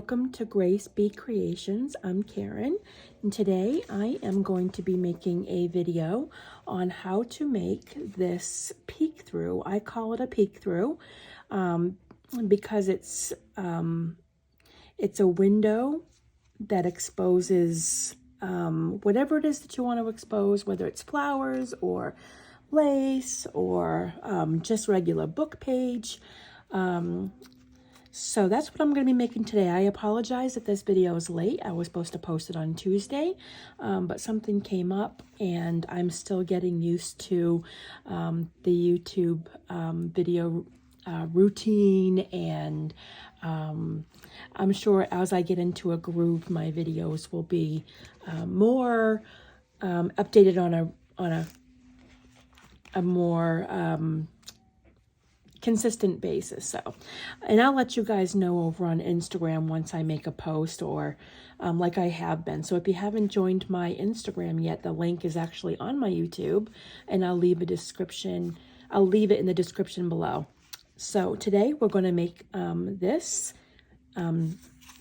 welcome to Grace B Creations. I'm Karen, and today I am going to be making a video on how to make this peek through. I call it a peek through because it's a window that exposes whatever it is that you want to expose, whether it's flowers or lace or just regular book page. So that's what I'm going to be making today. I apologize if this video is late. I was supposed to post it on Tuesday, but something came up and I'm still getting used to the YouTube video routine, and I'm sure as I get into a groove, my videos will be more updated on a more consistent basis. So, and I'll let you guys know over on Instagram once I make a post, or like I have been. So if you haven't joined my Instagram yet, the link is actually on my YouTube, and I'll leave it in the description below. So today we're going to make this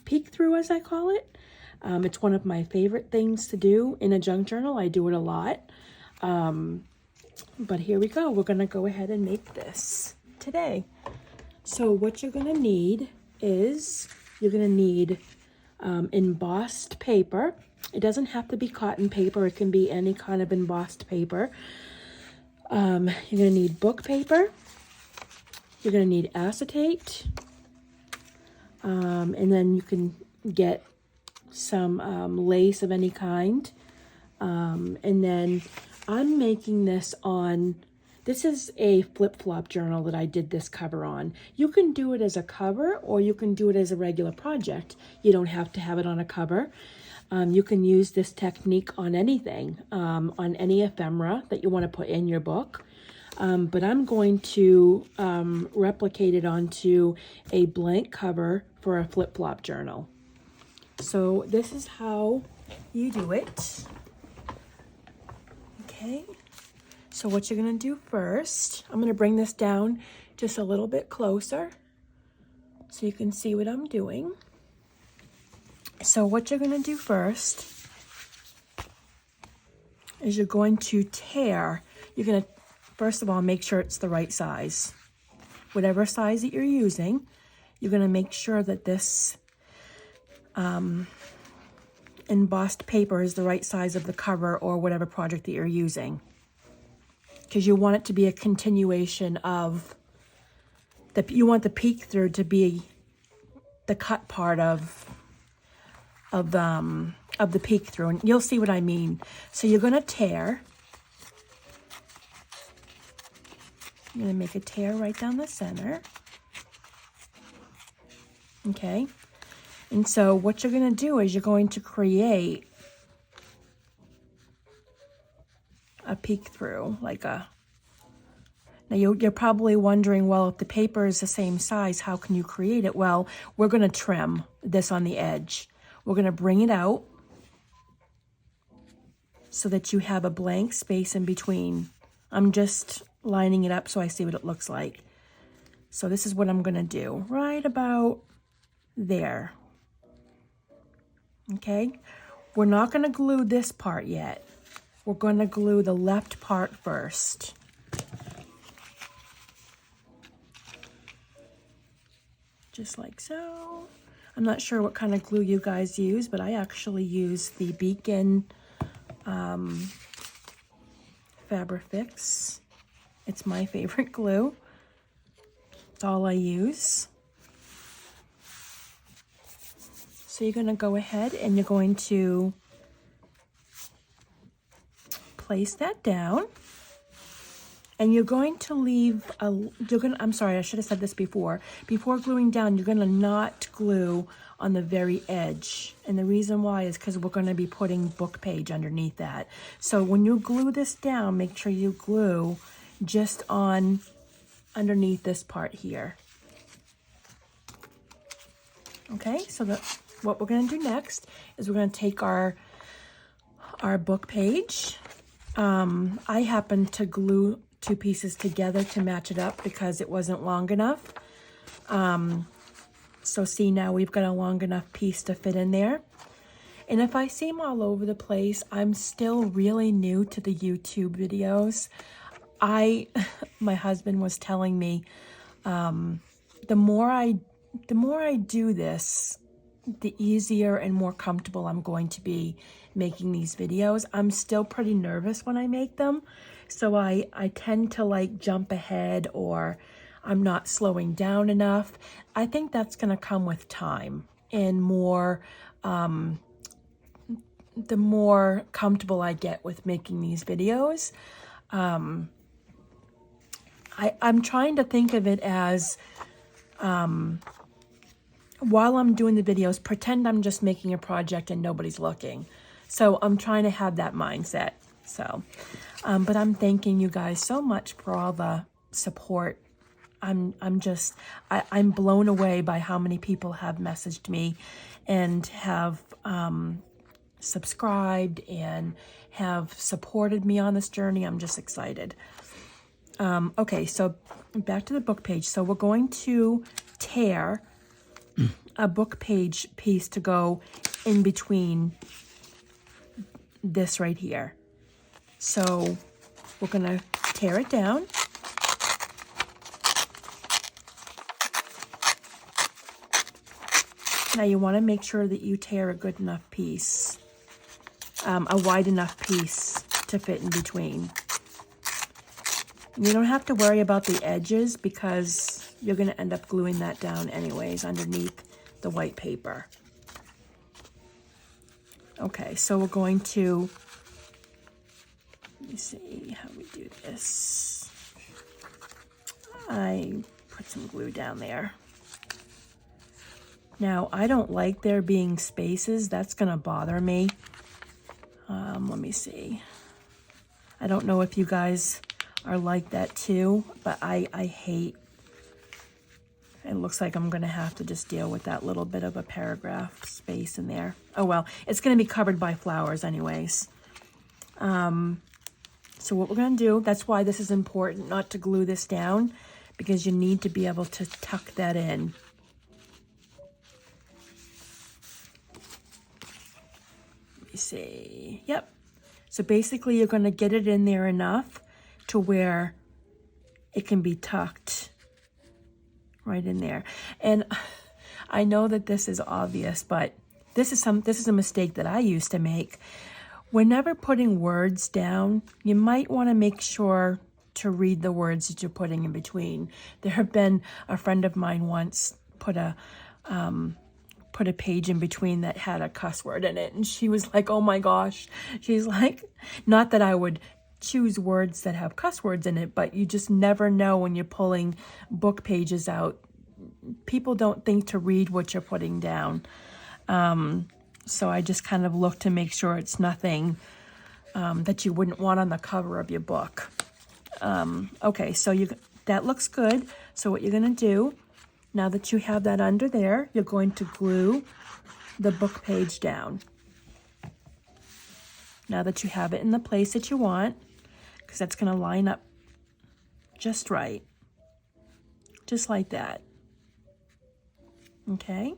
peek through, as I call it. It's one of my favorite things to do in a junk journal. I do it a lot. But here we go. We're going to go ahead and make this today. So what you're going to need is embossed paper. It doesn't have to be cotton paper. It can be any kind of embossed paper. You're going to need book paper. You're going to need acetate. And then you can get some lace of any kind. And then I'm making this this is a flip-flop journal that I did this cover on. You can do it as a cover, or you can do it as a regular project. You don't have to have it on a cover. You can use this technique on anything, on any ephemera that you want to put in your book. But I'm going to replicate it onto a blank cover for a flip-flop journal. So this is how you do it. Okay. So what you're going to do first, I'm going to bring this down just a little bit closer so you can see what I'm doing. So what you're going to do first is you're going to tear. You're going to, first of all, make sure it's the right size. Whatever size that you're using, you're going to make sure that this embossed paper is the right size of the cover or whatever project that you're using. Because you want it to be a continuation of you want the peek through to be the cut part of the peek through, and you'll see what I mean. So you're going to tear. I'm going to make a tear right down the center. Okay. And so what you're going to do is you're going to create a peek through, now you're probably wondering, well, if the paper is the same size, how can you create it? Well, we're going to trim this on the edge. We're going to bring it out so that you have a blank space in between. I'm just lining it up so I see what it looks like. So this is what I'm going to do right about there. Okay, we're not going to glue this part yet. We're going to glue the left part first. Just like so. I'm not sure what kind of glue you guys use, but I actually use the Beacon Fabrifix. It's my favorite glue. It's all I use. So you're going to go ahead and you're going to place that down, and you're going to leave I'm sorry, I should have said this before. Before gluing down, you're going to not glue on the very edge. And the reason why is because we're going to be putting book page underneath that. So when you glue this down, make sure you glue just underneath this part here. Okay, so what we're going to do next is we're going to take our book page. I happened to glue two pieces together to match it up because it wasn't long enough. So see, now we've got a long enough piece to fit in there. And if I seem all over the place, I'm still really new to the YouTube videos. My husband was telling me, the more I do this, the easier and more comfortable I'm going to be making these videos. I'm still pretty nervous when I make them. So I tend to like jump ahead, or I'm not slowing down enough. I think that's going to come with time and more, the more comfortable I get with making these videos. I'm trying to think of it as, while I'm doing the videos, pretend I'm just making a project and nobody's looking. So I'm trying to have that mindset. So, but I'm thanking you guys so much for all the support. I'm blown away by how many people have messaged me and have subscribed and have supported me on this journey. I'm just excited. Okay, so back to the book page. So we're going to tear a book page piece to go in between this right here. So we're going to tear it down. Now you want to make sure that you tear a good enough piece, a wide enough piece to fit in between. You don't have to worry about the edges because you're going to end up gluing that down anyways underneath the white paper. Okay, so we're going to, let me see how we do this. I put some glue down there. Now, I don't like there being spaces. That's going to bother me. Let me see. I don't know if you guys are like that too, but I hate, it looks like I'm going to have to just deal with that little bit of a paragraph space in there. Oh well, it's going to be covered by flowers anyways. So what we're going to do, that's why this is important not to glue this down, because you need to be able to tuck that in. Let me see. Yep. So basically you're going to get it in there enough to where it can be tucked right in there. And I know that this is obvious, but this is a mistake that I used to make. Whenever putting words down, you might want to make sure to read the words that you're putting in between. There have been a friend of mine once put a page in between that had a cuss word in it, and she was like, oh my gosh. She's like, not that I would choose words that have cuss words in it, but you just never know when you're pulling book pages out. People don't think to read what you're putting down. So I just kind of look to make sure it's nothing that you wouldn't want on the cover of your book. Okay, so that looks good. So what you're going to do, now that you have that under there, you're going to glue the book page down. Now that you have it in the place that you want, because that's going to line up just right. Just like that. Okay.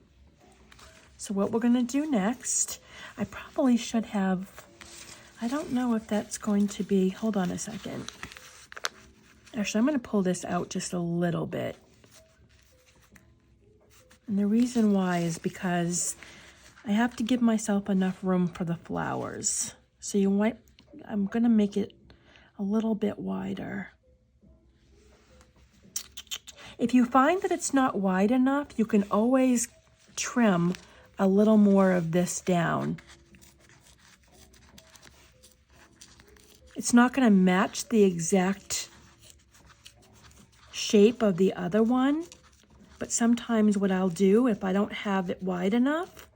So what we're going to do next, I probably should have, I don't know if that's going to be, hold on a second. Actually, I'm going to pull this out just a little bit. And the reason why is because I have to give myself enough room for the flowers. So I'm going to make it a little bit wider. If you find that it's not wide enough, you can always trim a little more of this down. It's not going to match the exact shape of the other one, but sometimes what I'll do, if I don't have it wide enough,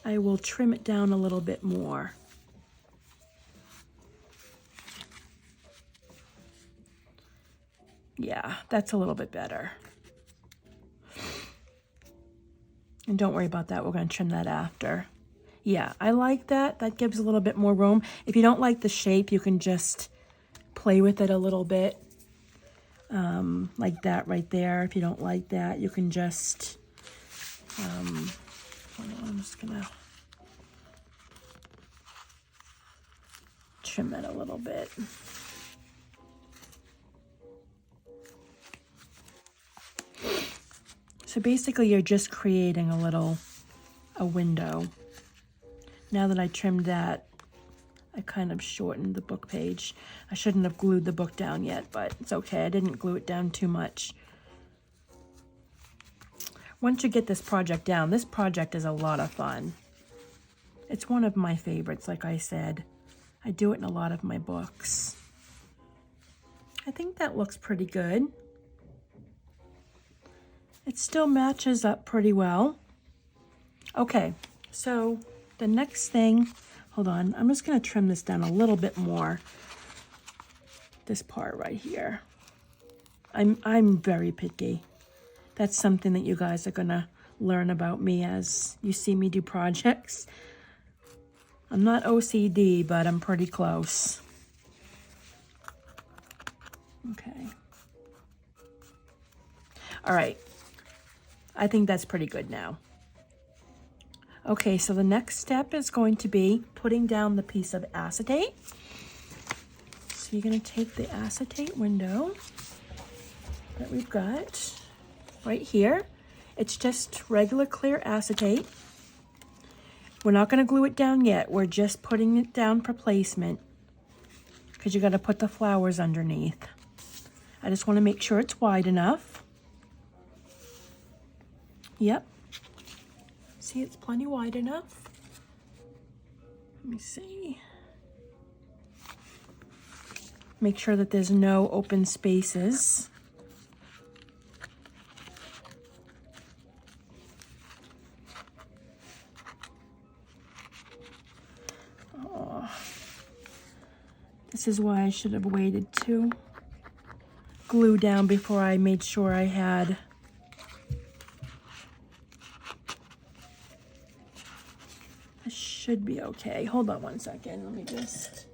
I will trim it down a little bit more. Yeah, that's a little bit better. And don't worry about that. We're going to trim that after. Yeah, I like that. That gives a little bit more room. If you don't like the shape, you can just play with it a little bit. like that right there. If you don't like that, you can just, hold on, I'm just gonna trim it a little bit. So basically you're just creating a window. Now that I trimmed that, I kind of shortened the book page. I shouldn't have glued the book down yet, but it's okay. I didn't glue it down too much. Once you get this project down, this project is a lot of fun. It's one of my favorites, like I said. I do it in a lot of my books. I think that looks pretty good. It still matches up pretty well. Okay, so the next thing, hold on, I'm just gonna trim this down a little bit more. This part right here. I'm very picky. That's something that you guys are gonna learn about me as you see me do projects. I'm not OCD, but I'm pretty close. Okay. All right. I think that's pretty good now. Okay, so the next step is going to be putting down the piece of acetate. So you're going to take the acetate window that we've got right here. It's just regular clear acetate. We're not going to glue it down yet. We're just putting it down for placement because you got to put the flowers underneath. I just want to make sure it's wide enough. Yep. See, it's plenty wide enough. Let me see. Make sure that there's no open spaces. Oh. This is why I should have waited to glue down before I made sure I had should be okay. Hold on one second. Let me just.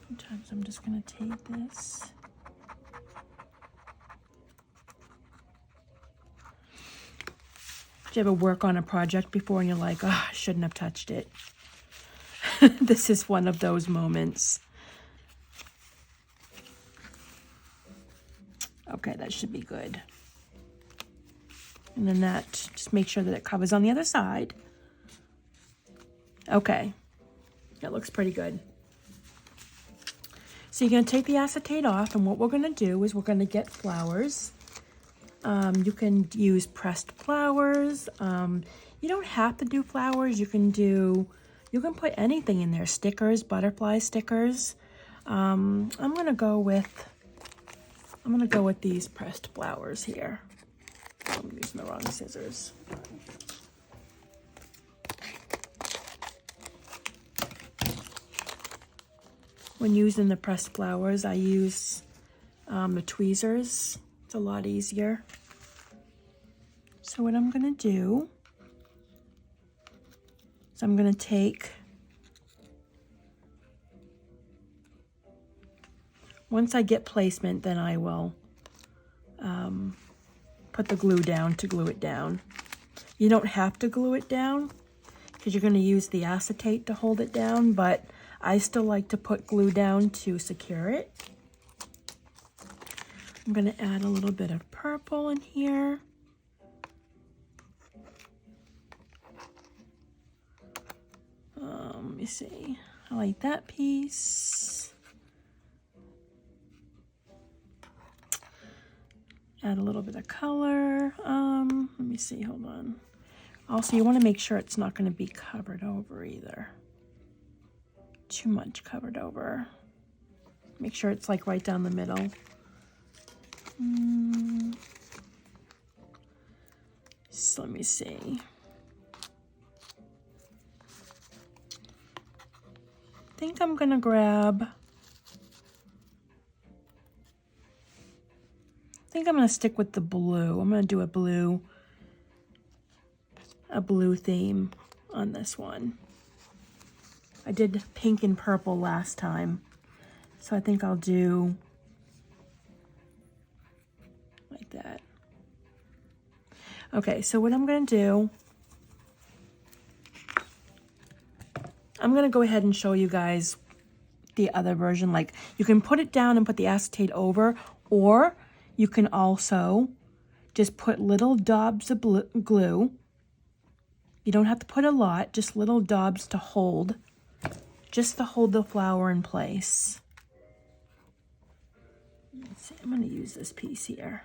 Sometimes I'm just going to take this. Did you ever work on a project before and you're like, oh, I shouldn't have touched it? This is one of those moments. Okay, that should be good. And then that, just make sure that it covers on the other side. Okay, that looks pretty good. So you're gonna take the acetate off, and what we're gonna do is we're gonna get flowers. You can use pressed flowers. You don't have to do flowers. You can put anything in there, stickers, butterfly stickers. I'm gonna go with these pressed flowers here. I'm using the wrong scissors. When using the pressed flowers, I use the tweezers. It's a lot easier. So what I'm going to do is I'm going to take, once I get placement, then I will put the glue down to glue it down. You don't have to glue it down because you're going to use the acetate to hold it down, but I still like to put glue down to secure it. I'm going to add a little bit of purple in here. Let me see. I like that piece. Add a little bit of color. Let me see, hold on. Also, you want to make sure it's not going to be covered over either. Too much covered over. Make sure it's like right down the middle. So let me see. I think I'm going to grab, I think I'm going to stick with the blue. I'm going to do a blue theme on this one. I did pink and purple last time. So I think I'll do like that. Okay, so what I'm going to do, I'm going to go ahead and show you guys the other version. Like, you can put it down and put the acetate over, or you can also just put little daubs of glue. You don't have to put a lot, just little daubs to hold, just to hold the flower in place. Let's see, I'm going to use this piece here.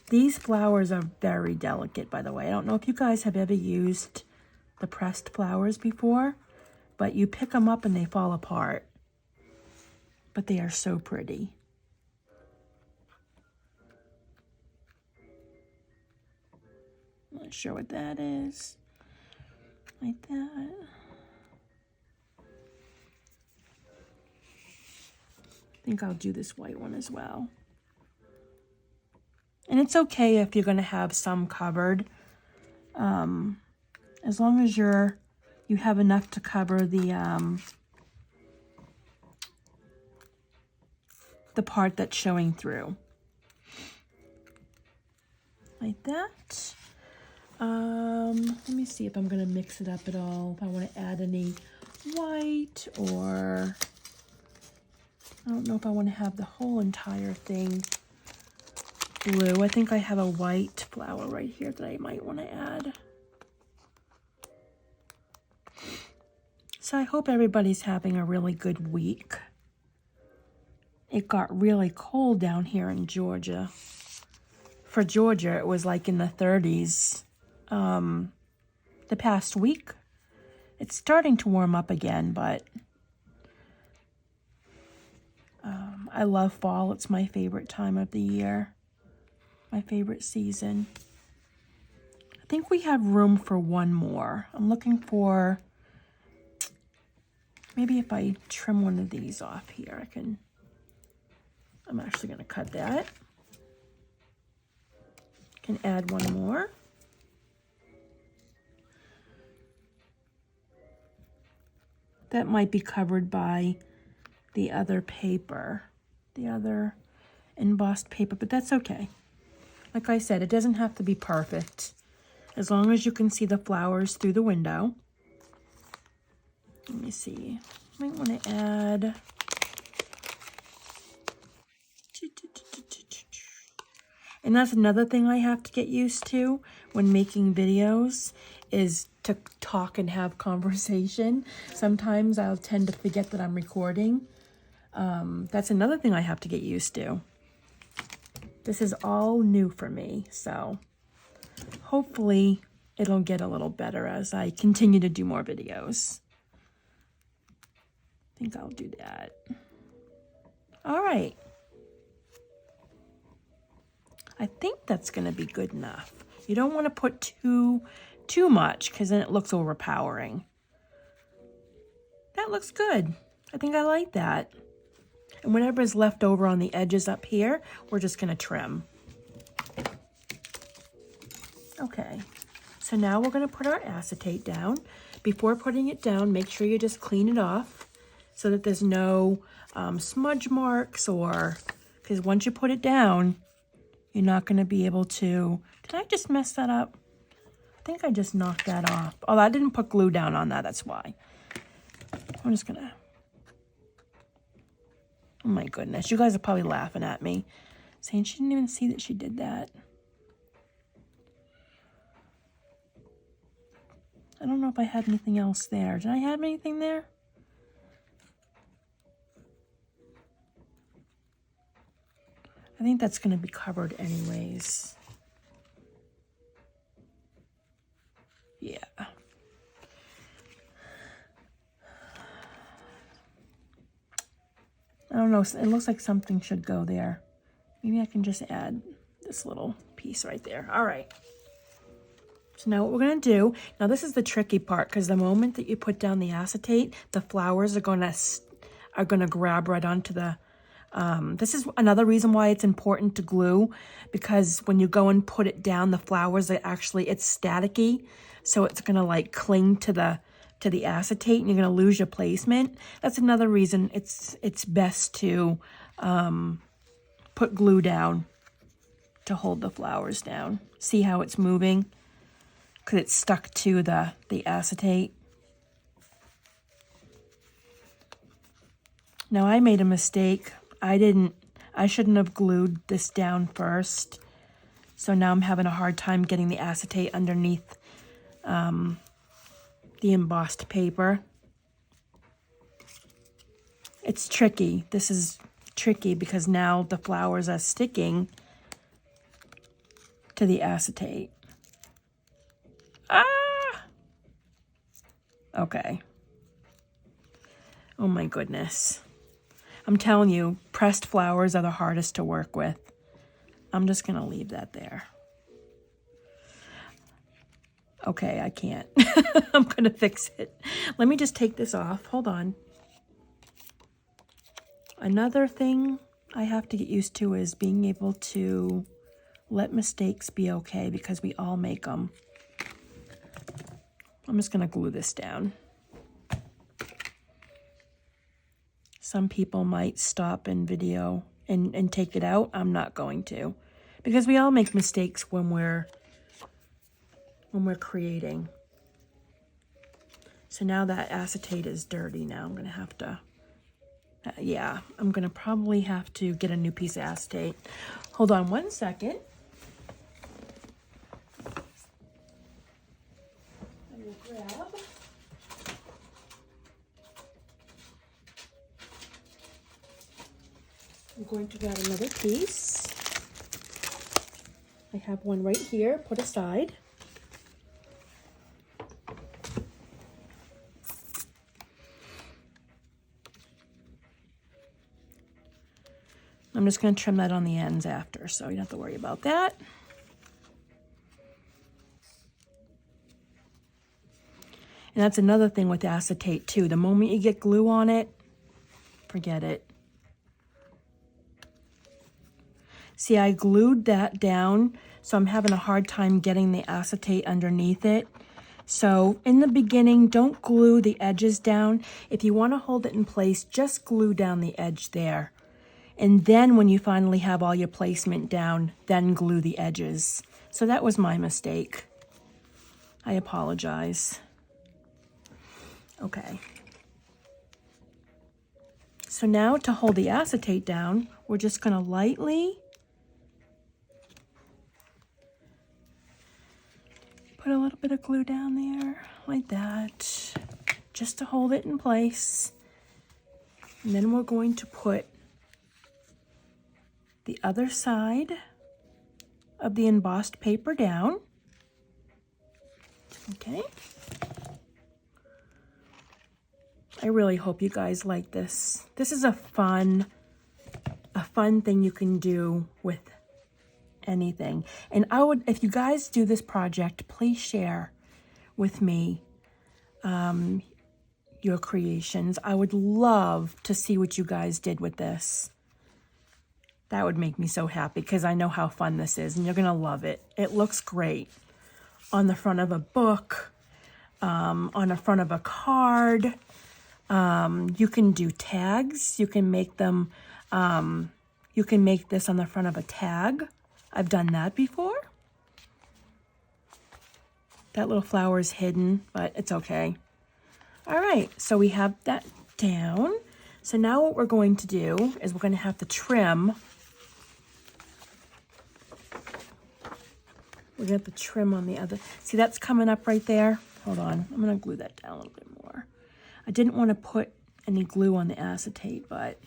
These flowers are very delicate, by the way. I don't know if you guys have ever used the pressed flowers before, but you pick them up and they fall apart. But they are so pretty. Not sure what that is. Like that. I think I'll do this white one as well. And it's okay if you're going to have some covered, as long as you have enough to cover the part that's showing through. Like that. Let me see if I'm going to mix it up at all. If I want to add any white, or I don't know if I want to have the whole entire thing blue. I think I have a white flower right here that I might want to add. So I hope everybody's having a really good week. It got really cold down here in Georgia. For Georgia, it was like in the 30s the past week. It's starting to warm up again, but I love fall. It's my favorite time of the year. My favorite season. I think we have room for one more. I'm looking for, maybe if I trim one of these off here, I'm actually going to cut that. Can add one more. That might be covered by the other paper, the other embossed paper, but that's okay. Like I said, it doesn't have to be perfect. As long as you can see the flowers through the window. Let me see. Might want to add. And that's another thing I have to get used to when making videos, is to talk and have conversation. Sometimes I'll tend to forget that I'm recording. That's another thing I have to get used to. This is all new for me, so hopefully it'll get a little better as I continue to do more videos. I think I'll do that. All right. I think that's going to be good enough. You don't want to put too much, because then it looks overpowering. That looks good. I think I like that. And whatever is left over on the edges up here, we're just going to trim. Okay, so now we're going to put our acetate down. Before putting it down, make sure you just clean it off so that there's no smudge marks, or, because once you put it down, you're not going to be able to. Did I just mess that up? I think I just knocked that off. Oh, I didn't put glue down on that, that's why. I'm just going to. Oh my goodness, you guys are probably laughing at me, saying she didn't even see that she did that. I don't know if I had anything else there. Did I have anything there? I think that's going to be covered anyways. Yeah. I don't know, it looks like something should go there. Maybe I can just add this little piece right there. All right. So now what we're going to do, now this is the tricky part, because the moment that you put down the acetate, the flowers are going to grab right onto the, this is another reason why it's important to glue, because when you go and put it down, the flowers are actually, it's staticky, so it's going to like cling to the to the acetate and you're going to lose your placement. That's another reason it's best to put glue down to hold the flowers down. See how it's moving? Because it's stuck to the acetate. Now I made a mistake. I shouldn't have glued this down first. So now I'm having a hard time getting the acetate underneath the embossed paper. It's tricky. This is tricky because now the flowers are sticking to the acetate. Ah! Okay. Oh my goodness. I'm telling you, pressed flowers are the hardest to work with. I'm just going to leave that there. Okay, I can't. I'm going to fix it. Let me just take this off. Hold on. Another thing I have to get used to is being able to let mistakes be okay because we all make them. I'm just going to glue this down. Some people might stop in video and take it out. I'm not going to, because we all make mistakes when we're creating. So now that acetate is dirty now, I'm going to have to, yeah, I'm going to probably have to get a new piece of acetate. Hold on one second. I will grab. I'm going to grab another piece. I have one right here, put aside. I'm just going to trim that on the ends after, so you don't have to worry about that. And that's another thing with acetate too. The moment you get glue on it, forget it. See, I glued that down, so I'm having a hard time getting the acetate underneath it. So in the beginning, don't glue the edges down. If you want to hold it in place, just glue down the edge there. And then when you finally have all your placement down, then glue the edges. So that was my mistake. I apologize. Okay. So now to hold the acetate down, we're just going to lightly put a little bit of glue down there, like that, just to hold it in place. And then we're going to put the other side of the embossed paper down. Okay. I really hope you guys like this. This is a fun thing you can do with anything. And I would, if you guys do this project, please share with me your creations. I would love to see what you guys did with this. That would make me so happy because I know how fun this is and you're going to love it. It looks great on the front of a book, on the front of a card. You can do tags. You can make them, you can make this on the front of a tag. I've done that before. That little flower is hidden, but it's okay. All right, so we have that down. So now what we're going to do is we're going to have to trim. We're going to have to trim on the other. See, that's coming up right there. Hold on. I'm going to glue that down a little bit more. I didn't want to put any glue on the acetate, but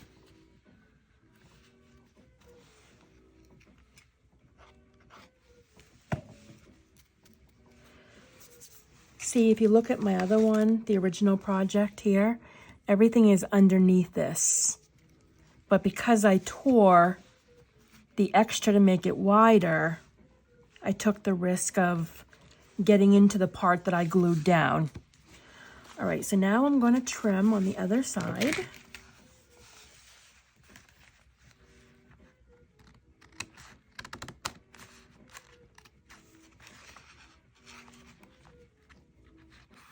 see, if you look at my other one, the original project here, everything is underneath this. But because I tore the extra to make it wider, I took the risk of getting into the part that I glued down. All right, so now I'm going to trim on the other side.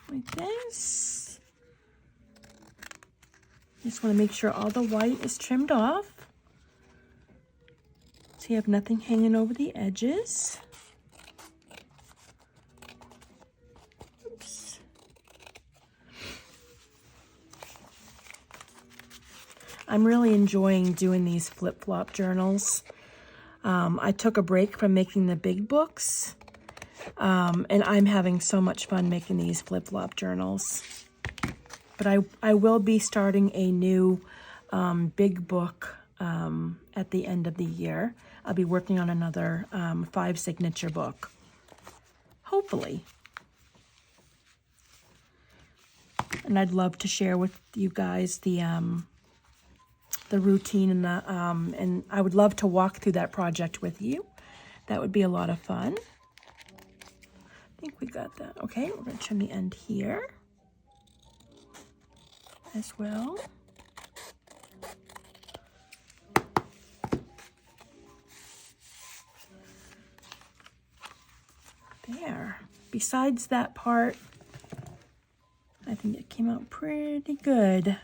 Like this. Just want to make sure all the white is trimmed off. So you have nothing hanging over the edges. Oops. I'm really enjoying doing these flip-flop journals. I took a break from making the big books, and I'm having so much fun making these flip-flop journals. But I will be starting a new big book at the end of the year. I'll be working on another 5 signature book, hopefully. And I'd love to share with you guys the routine and and I would love to walk through that project with you. That would be a lot of fun. I think we got that. Okay, we're going to trim the end here as well. There. Besides that part, I think it came out pretty good.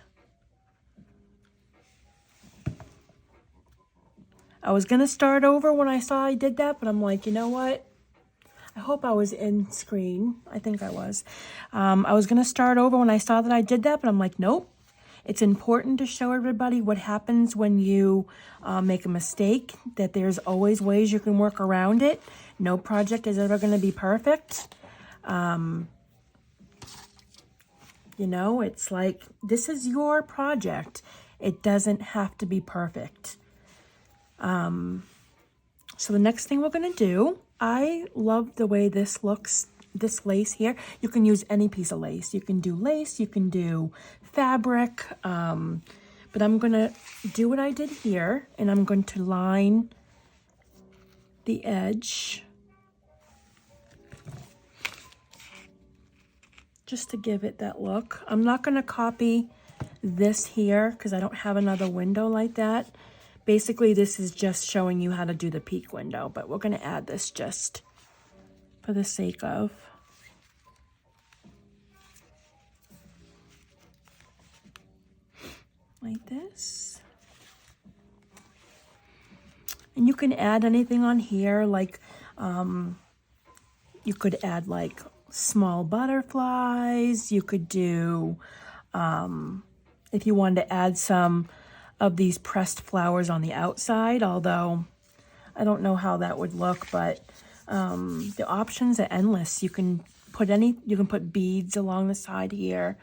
I was going to start over when I saw I did that, but I'm like, you know what? I hope I was in screen. I think I was. I was going to start over when I saw that I did that, but I'm like, nope. It's important to show everybody what happens when you make a mistake, that there's always ways you can work around it. No project is ever going to be perfect. You know, it's like, this is your project. It doesn't have to be perfect. So the next thing we're going to do, I love the way this looks, this lace here. You can use any piece of lace. You can do lace, you can do fabric, but I'm going to do what I did here, and I'm going to line the edge just to give it that look. I'm not going to copy this here because I don't have another window like that. Basically, this is just showing you how to do the peak window, but we're going to add this just for the sake of. Like this. And you can add anything on here, like you could add like small butterflies. You could do, if you wanted to add some of these pressed flowers on the outside, although I don't know how that would look, but the options are endless. You can put beads along the side here.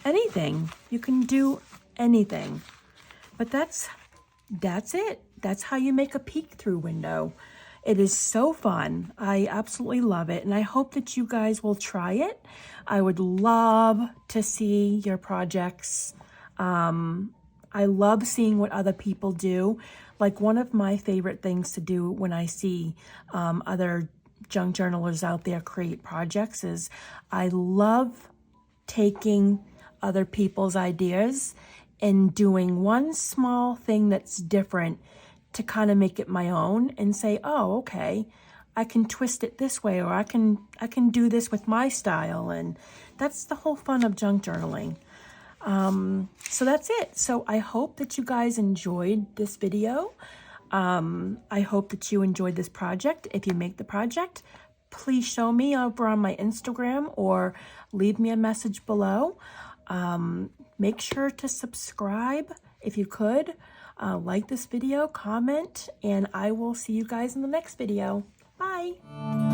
Anything. You can do anything. But that's it. That's how you make a peek through window. It is so fun. I absolutely love it, and I hope that you guys will try it. I would love to see your projects. I love seeing what other people do. Like, one of my favorite things to do when I see other junk journalers out there create projects is I love taking other people's ideas and doing one small thing that's different to kind of make it my own and say, oh, okay, I can twist it this way, or I can do this with my style. And that's the whole fun of junk journaling. So that's it. So I hope that you guys enjoyed this video. I hope that you enjoyed this project. If you make the project, please show me over on my Instagram or leave me a message below. Make sure to subscribe if you could. Like this video, comment, and I will see you guys in the next video. Bye.